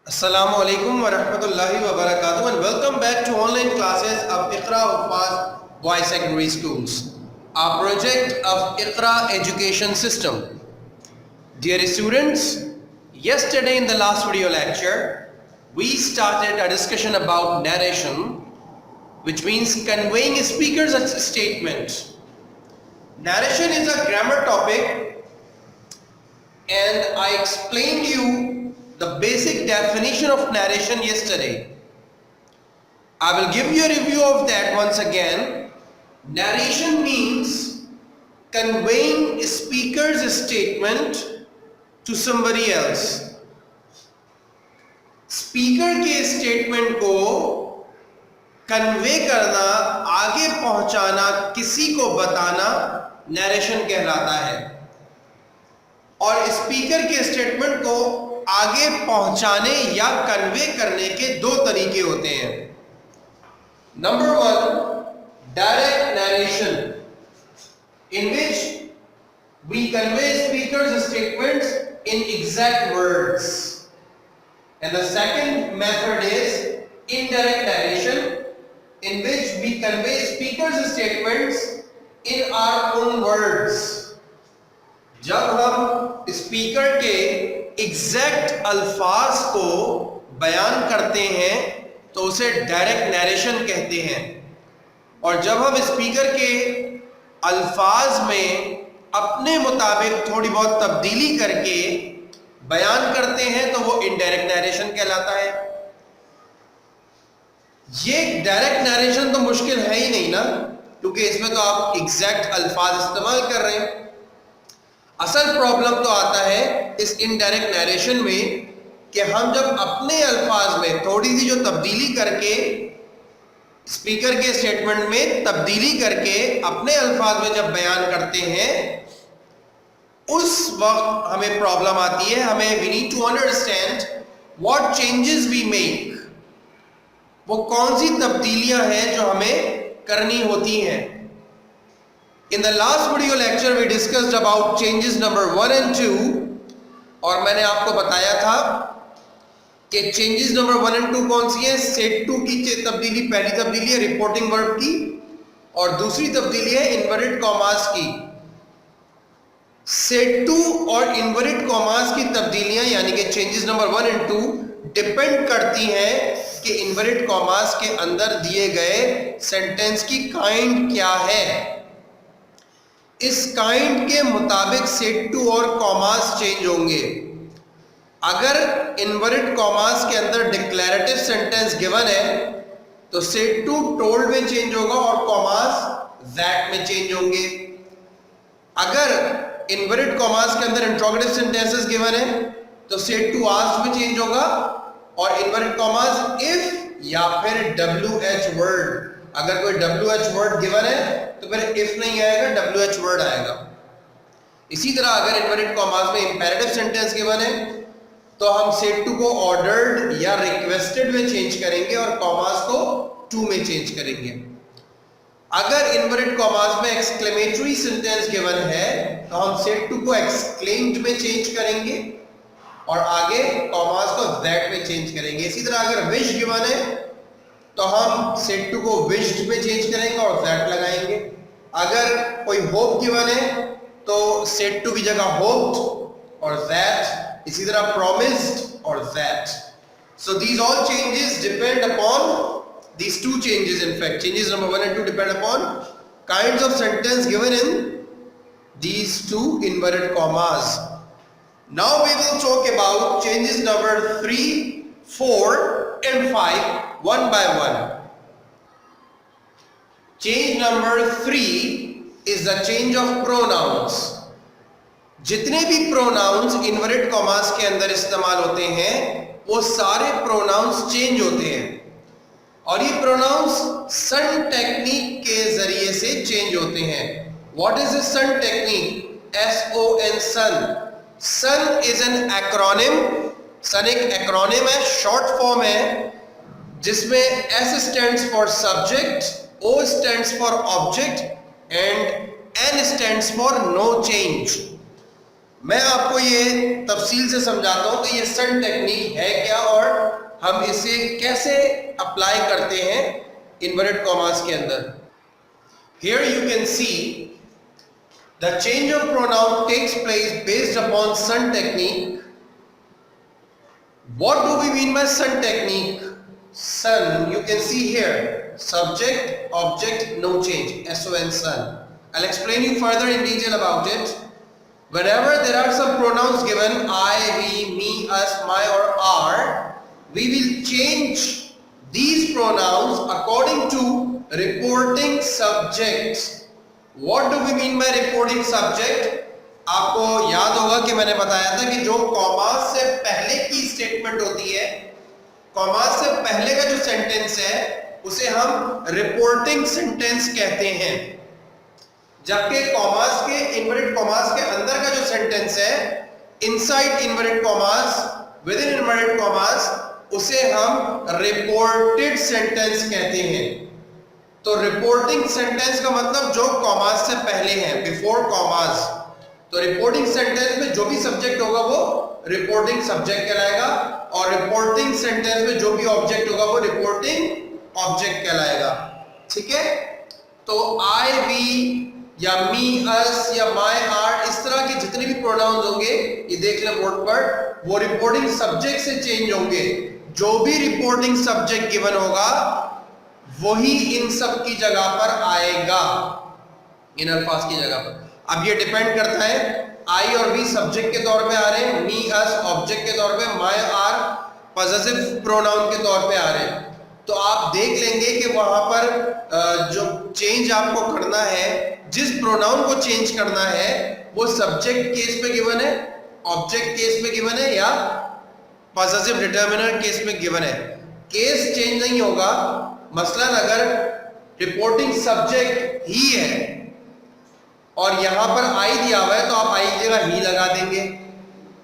Assalamu alaikum wa rahmatullahi wa barakatuh and welcome back to online classes of Iqra Hufaz Boys Secondary Schools, our project of Iqra Education System. Dear students, yesterday in the last video lecture, we started a discussion about narration, which means conveying a speaker's statement. Narration is a grammar topic and I explained you the basic definition of narration yesterday. I will give you a review of that once again. Narration means conveying a speaker's statement to somebody else. Speaker के statement को convey करना, आगे पहुंचाना, किसी को बताना narration कहलाता है। और स्पीकर के स्टेटमेंट को आगे पहुंचाने या कन्वे करने के दो तरीके होते हैं। Number one, direct narration, in which we convey speaker's statements in exact words, and the second method is indirect narration, in which we convey speaker's statements in our own words. जब हम speaker के exact अल्फाज को बयान करते हैं तो उसे डायरेक्ट नरेशन कहते हैं, और जब हम स्पीकर के अल्फाज में अपने मुताबिक थोड़ी बहुत तब्दीली करके बयान करते हैं तो वो इनडायरेक्ट नरेशन कहलाता है। ये डायरेक्ट नरेशन तो मुश्किल है ही नहीं ना, क्योंकि इसमें तो आप एग्जैक्ट अल्फाज इस्तेमाल कर रहे हैं। असल प्रॉब्लम तो आता है इस इनडायरेक्ट नरेशन में कि हम जब अपने अल्फाज में थोड़ी सी जो तब्दीली करके, स्पीकर के स्टेटमेंट में तब्दीली करके अपने अल्फाज में जब बयान करते हैं, उस वक्त हमें प्रॉब्लम आती है। हमें we need to understand what changes we make, वो कौन सी तब्दीलियां हैं जो हमें करनी होती हैं। In the last video lecture we discussed about changes number 1 and 2, और मैंने आपको बताया था कि changes number 1 and 2 कौन सी है। सेट टू की तब्दीली, पहली तब्दीली है रिपोर्टिंग वर्ब की, और दूसरी तब्दीली है इन्वर्टेड कॉमास की। सेट टू और इन्वर्टेड कॉमास की तब्दीलियां यानी कि चेंजेस नंबर 1 and 2 डिपेंड करती हैं कि इन्वर्टेड कॉमास के अंदर दिए गए सेंटेंस की काइंड क्या है। इस काइंड के मुताबिक सेट टू और कॉमास चेंज होंगे। अगर इन्वर्टेड कॉमास के अंदर डिक्लेरेटिव सेंटेंस गिवन है तो सेट टू टोल्ड में चेंज होगा और कॉमास दैट में चेंज होंगे। अगर इन्वर्टेड कॉमास के अंदर इंट्रोगेटिव सेंटेंसेस गिवन है तो सेट टू आस्क्ड में चेंज होगा, और इन्वर्टेड कॉमास इफ या फिर WH वर्ड, अगर कोई WH वर्ड गिवन है तो फिर इफ नहीं आएगा, WH वर्ड आएगा। इसी तरह अगर इन्वर्टेड कॉमास में इंपेरेटिव सेंटेंस गिवन है तो हम सेट टू को ऑर्डर्ड या रिक्वेस्टेड में चेंज करेंगे और कॉमास को टू में चेंज करेंगे। अगर इन्वर्टेड कॉमास में एक्सक्लेमेटरी सेंटेंस गिवन है तो हम सेट टू को एक्सक्लेम्ड में चेंज करेंगे और आगे कॉमास को दैट में चेंज करेंगे। इसी तरह अगर विश गिवन है तो हम सेट टू को विश्ड में चेंज करेंगे और दैट लगाएंगे। अगर कोई होप गिवन है तो सेट टू की जगह होप्ड और दैट, इसी तरह प्रॉमिस्ड और that. So these all changes depend upon these two changes. In fact, changes number 1 and 2 depend upon kinds of sentence given in these two inverted commas. Now we will talk about changes number 3, 4 and 5 one by one. Change number 3 is the change of pronouns. जितने भी pronouns inverted commas के अंदर इस्तेमाल होते हैं वो सारे pronouns change होते हैं, और ये प्रोनाउंस सन टेक्निक के जरिए से चेंज होते हैं। What is this SON technique? SON, SON. SON is an acronym. SON एक एक्रोनिम है, शॉर्ट फॉर्म है, जिसमें S stands for subject, O stands for object and N stands for no change. मैं आपको ये तफसील से समझाता हूं कि ये सन टेक्निक है क्या और हम इसे कैसे अप्लाई करते हैं इन्वर्टेड कॉमास के अंदर। Here you can see the change of pronoun takes place based upon Sun technique. What do we mean by Sun technique? Sun, you can see here, subject, object, no change, S-O-N, sun. I'll explain you further in detail about it. Whenever there are some pronouns given, I, we, me, us, my or our, we will change these pronouns according to reporting subjects. What do we mean by reporting subject? आपको याद होगा कि मैंने बताया था कि जो commas से पहले की स्टेटमेंट होती है, कॉमास से पहले का जो सेंटेंस है उसे हम रिपोर्टिंग सेंटेंस कहते हैं, जबकि कॉमास के इन्वर्टेड कॉमास के अंदर का जो सेंटेंस है inside inverted commas, with in inverted commas, उसे हम रिपोर्टेड सेंटेंस कहते हैं। तो रिपोर्टिंग सेंटेंस का मतलब जो कॉमास से पहले है, बिफोर कॉमास। तो रिपोर्टिंग सेंटेंस में जो भी सब्जेक्ट होगा वो रिपोर्टिंग सब्जेक्ट कहलाएगा, और रिपोर्टिंग सेंटेंस में जो भी ऑब्जेक्ट होगा वो रिपोर्टिंग ऑब्जेक्ट कहलाएगा। ठीक है, तो आई, वी या मी, अस या माय, आर, इस तरह के जितने भी प्रोनाउंस होंगे, ये देख ले बोर्ड पर, वो रिपोर्टिंग सब्जेक्ट से चेंज होंगे। जो भी रिपोर्टिंग सब्जेक्ट गिवन होगा वही इन सब की जगह पर आएगा, इन अल्फाज की जगह पर। अब ये डिपेंड करता है, आई और वी सब्जेक्ट के तौर पे आ रहे हैं, मी, अस ऑब्जेक्ट के तौर पे, माय, आर पॉजिटिव प्रोनाउन के तौर पे आ रहे हैं। तो आप देख लेंगे कि वहां पर जो चेंज आपको करना है, जिस प्रोनाउन को चेंज करना है, वो सब्जेक्ट केस में गिवन है, ऑब्जेक्ट केस में गिवन है या पॉजिटिव डिटर्मिनर केस में गिवन है। केस चेंज नहीं होगा। मसलन अगर रिपोर्टिंग सब्जेक्ट ही है और यहां पर आई दिया हुआ है तो आप आई की जगह ही लगा देंगे,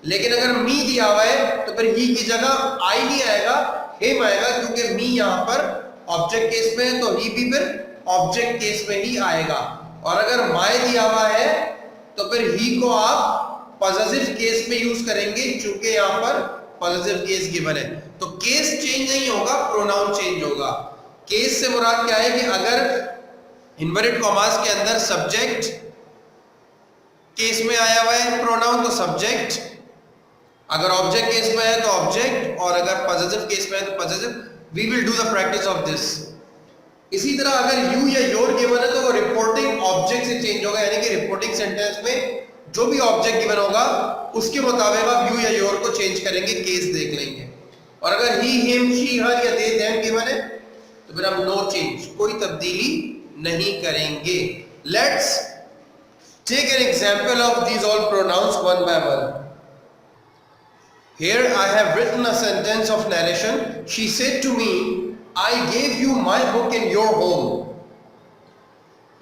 लेकिन अगर मी दिया हुआ है तो फिर ही की जगह आई नहीं आएगा, हिम आएगा, क्योंकि मी यहां पर ऑब्जेक्ट केस में है तो ही भी फिर ऑब्जेक्ट केस में ही आएगा। और अगर माय दिया हुआ है तो फिर ही को आप पॉजिटिव केस में यूज करेंगे, चूंकि यहां पर पॉजिटिव केस गिवन है। तो केस चेंज नहीं होगा, प्रोनाउन चेंज होगा। केस से मुराद क्या है कि अगर इन्वर्टेड कॉमास के अंदर सब्जेक्ट केस में आया हुआ है प्रोनाउन तो सब्जेक्ट, अगर ऑब्जेक्ट केस में है तो ऑब्जेक्ट, और अगर पॉजिटिव केस में है तो positive. We will do the practice of this. इसी तरह अगर यू या योर गिवन है तो वो रिपोर्टिंग ऑब्जेक्ट से चेंज होगा, यानी कि रिपोर्टिंग सेंटेंस में जो भी ऑब्जेक्ट गिवन होगा उसके मुताबिक आप यू या योर को चेंज करेंगे, केस देख लेंगे। और अगर ही, हिम, शी, हर या दे, देम गिवन है तो फिर हम नो चेंज, कोई तब्दीली नहीं करेंगे। Let's take an example of these all pronouns one by one. Here I have written a sentence of narration. She said to me, I gave you my book in your home.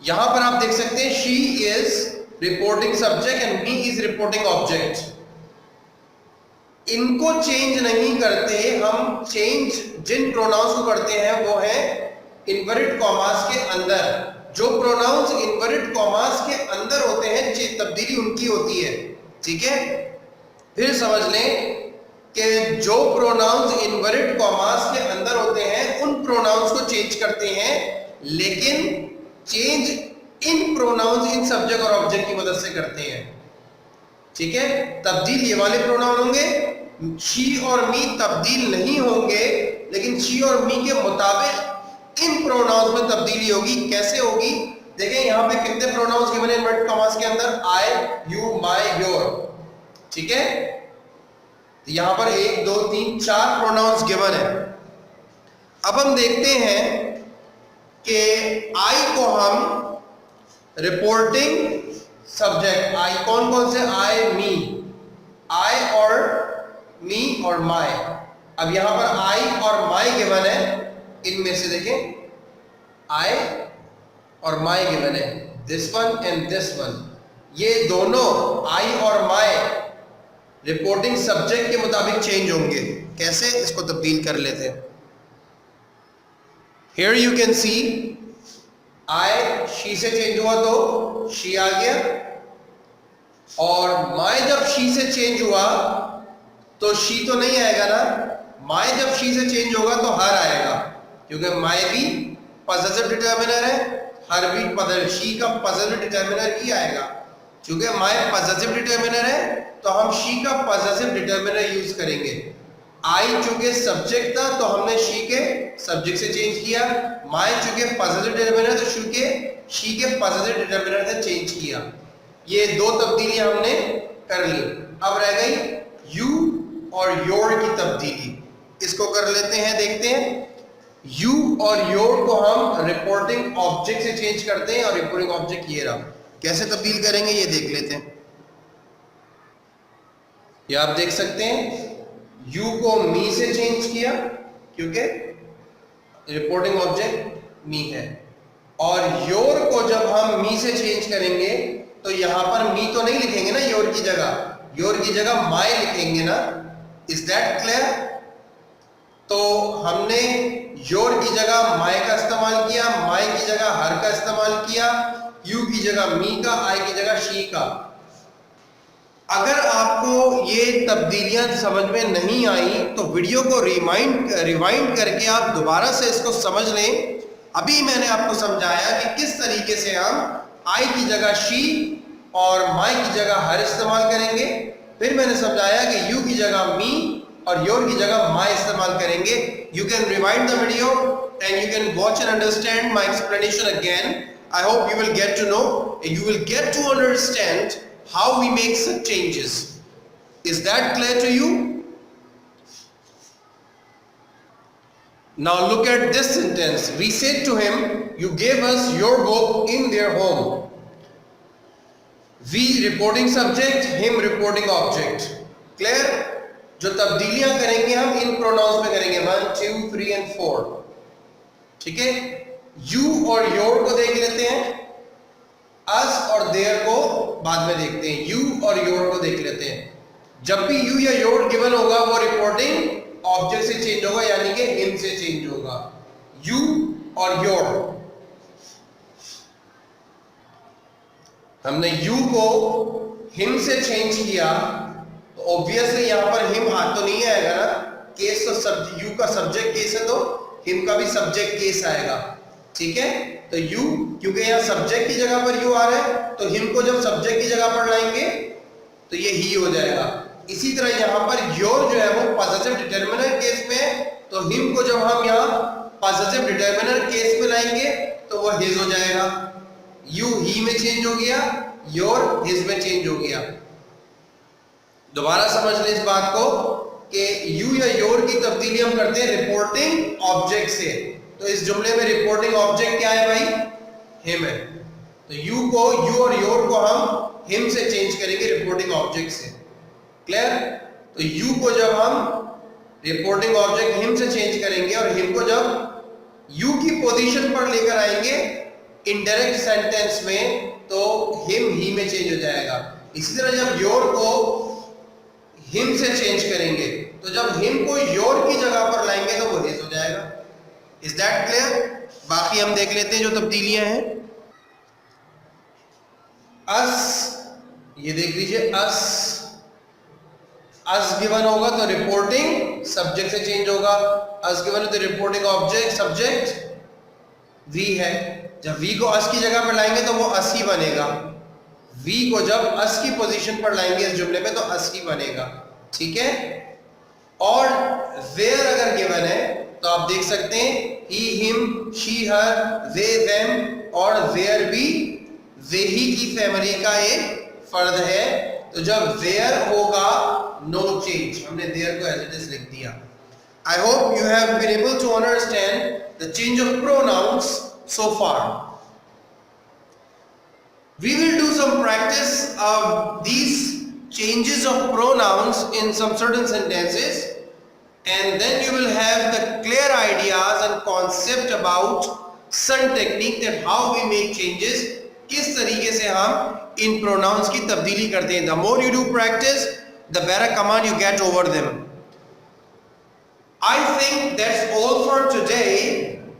यहां पर आप देख सकते हैं she is reporting subject and me is reporting object. इनको change नहीं करते हम। चेंज जिन प्रोनाउंस को करते हैं वो है इन्वर्टेड कॉमास के अंदर। जो प्रोनाउंस इन्वर्टेड कॉमास के अंदर होते हैं तब्दीली उनकी होती है। ठीक है, फिर समझ लें कि जो प्रोनाउंस इन्वर्टेड कॉमास के अंदर होते हैं उन प्रोनाउंस को चेंज करते हैं, लेकिन change in pronouns in subject और ऑब्जेक्ट की मदद से करते हैं। ठीक है, तब्दील ये वाले प्रोनाउन होंगे, शी और मी तब्दील नहीं होंगे, लेकिन शी और मी के मुताबिक इन प्रोनाउंस में तब्दीली होगी। कैसे होगी देखें, यहां पे कितने प्रोनाउंस गिवन है इन्वर्टेड कॉमास के अंदर, आई, यू, माय, योर। ठीक है, यहां पर 1 2 3 4 प्रोनाउंस गिवन है। अब हम देखते हैं कि आई को हम रिपोर्टिंग सब्जेक्ट, आई कौन कौन से, आई, मी, आई और मी और माय। अब यहां पर आई और माय गिवन है, इनमें से देखें आई और माय गिवन है, this one and this one. ये दोनों आई और माय रिपोर्टिंग सब्जेक्ट के मुताबिक चेंज होंगे। कैसे, इसको तब्दील कर लेते हैं। Here you can see I she से चेंज हुआ तो शी आ गया, और माय जब शी से चेंज हुआ तो शी तो नहीं आएगा ना, माय जब शी से चेंज होगा तो हर आएगा, क्योंकि माय भी पॉजिटिव डिटर्मिनर है, हर भी शी का पॉजिटिव डिटर्मिनर ही आएगा। क्योंकि माय पॉजिटिव डिटर्मिनर है तो हम शी का पॉजिटिव डिटर्मिनर यूज करेंगे। आई चूंकि सब्जेक्ट था तो हमने शी के सब्जेक्ट से चेंज किया, माय चूंकि पॉजिटिव डिटर्मिनर तो शी के पॉजिटिव डिटर्मिनर से चेंज किया। ये दो तब्दीली हमने कर ली। अब रह गई यू और योर की तब्दीली, इसको कर लेते हैं, देखते हैं। यू और योर को हम रिपोर्टिंग ऑब्जेक्ट से चेंज करते हैं और रिपोर्टिंग ऑब्जेक्ट ये रहा, कैसे तब्दील करेंगे ये देख लेते हैं। ये आप देख सकते हैं, यू को मी से चेंज किया क्योंकि रिपोर्टिंग ऑब्जेक्ट मी है, और योर को जब हम मी से चेंज करेंगे तो यहां पर मी तो नहीं लिखेंगे ना योर की जगह माय लिखेंगे ना। Is that clear? तो हमने योर की जगह माय का इस्तेमाल किया, माय की जगह हर का इस्तेमाल किया, यू की जगह मी का, आई की जगह शी का। अगर आपको ये तब्दीलियां समझ में नहीं आई तो वीडियो को रिवाइंड करके आप दोबारा से इसको समझ लें। अभी मैंने आपको समझाया कि किस तरीके से हम आई की जगह शी और माई की जगह हर इस्तेमाल करेंगे। फिर मैंने समझाया कि यू की जगह मी और योर की जगह माई इस्तेमाल करेंगे। You can rewind the video and you can watch and understand my explanation again. I hope you will get to know, you will get to understand how we make such changes. Is that clear to you? Now look at this sentence. We said to him, you gave us your book in their home. We reporting subject, him reporting object. Clear? जो तब्दीलियां करेंगे हम इन pronounce में करेंगे 1, 2, 3 and 4. ठीक है? You और your को देख लेते हैं, अस और देयर को बाद में देखते हैं, यू और योर को देख लेते हैं। जब भी यू या योर गिवन होगा वो रिपोर्टिंग ऑब्जेक्ट से चेंज होगा, यानी कि हिम से चेंज होगा। यू और योर, हमने यू को हिम से चेंज किया तो ऑब्वियसली यहां पर हिम हाथ तो नहीं आएगा ना, केस तो यू का सब्जेक्ट केस है तो हिम का भी सब्जेक्ट केस आएगा। ठीक है, तो यू क्योंकि यहाँ सब्जेक्ट की जगह पर यू आ रहा है तो हिम को जब सब्जेक्ट की जगह पर लाएंगे तो ये ही हो जाएगा। इसी तरह यहाँ पर योर जो है वो पॉजिटिव डिटर्मिनर केस में, तो हिम को जब हम यहाँ पॉजिटिव डिटर्मिनर केस में लाएंगे तो वो हिज हो जाएगा। यू ही में चेंज हो गया, योर हिज में चेंज हो गया। दोबारा समझ लें इस बात को कि यू या योर की तब्दीली हम करते हैं रिपोर्टिंग ऑब्जेक्ट से। तो इस जुमले में रिपोर्टिंग ऑब्जेक्ट क्या है भाई? हिम है। तो यू और योर को हम हिम से चेंज करेंगे रिपोर्टिंग ऑब्जेक्ट से। क्लियर? तो यू को जब हम रिपोर्टिंग ऑब्जेक्ट हिम से चेंज करेंगे और हिम को जब यू की पोजीशन पर लेकर आएंगे इनडायरेक्ट सेंटेंस में तो हिम ही में चेंज हो जाएगा। इसी तरह जब योर को हिम से चेंज करेंगे तो जब हिम को योर की जगह पर लाएंगे तो वो हिज हो जाएगा। Is that clear? बाकी हम देख लेते हैं जो तब्दीलियां हैं। अस, ये देख लीजिए, अस गिवन होगा तो रिपोर्टिंग सब्जेक्ट से चेंज होगा। अस गिवन है तो रिपोर्टिंग ऑब्जेक्ट सब्जेक्ट वी है। जब वी को अस की जगह पर लाएंगे तो वो अस ही बनेगा। वी को जब अस की पोजीशन पर लाएंगे इस जुमले में तो अस ही बनेगा। ठीक है? और वेयर अगर गिवन है तो आप देख सकते हैं he, him, she, her, they, them और वेयर भी वे ही की फैमिली का एक फर्द है। तो जब वेयर होगा नो चेंज, हमने देयर को एज इट इज लिख दिया। I hope you have been able to understand the change of pronouns so far. We will do some practice of these changes of pronouns in some certain sentences, and then you will have the clear ideas and concept about some technique that how we make changes, किस तरीके से हम इन pronouns की तब्दीली करते हैं। The more you do practice, the better command you get over them. I think that's all for today.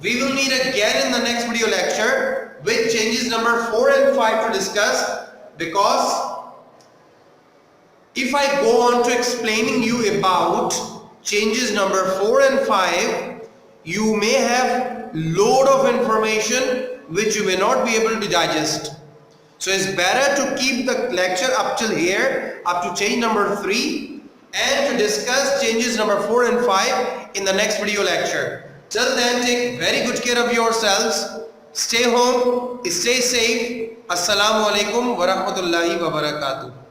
We will meet again in the next video lecture with changes number 4 and 5 to discuss, because if I go on to explaining you about changes number 4 and 5, you may have load of information which you may not be able to digest. So it's better to keep the lecture up till here, up to change number 3, and to discuss changes number 4 and 5 in the next video lecture. Till then, take very good care of yourselves. Stay home, stay safe. Assalamu alaikum wa rahmatullahi wa barakatuh.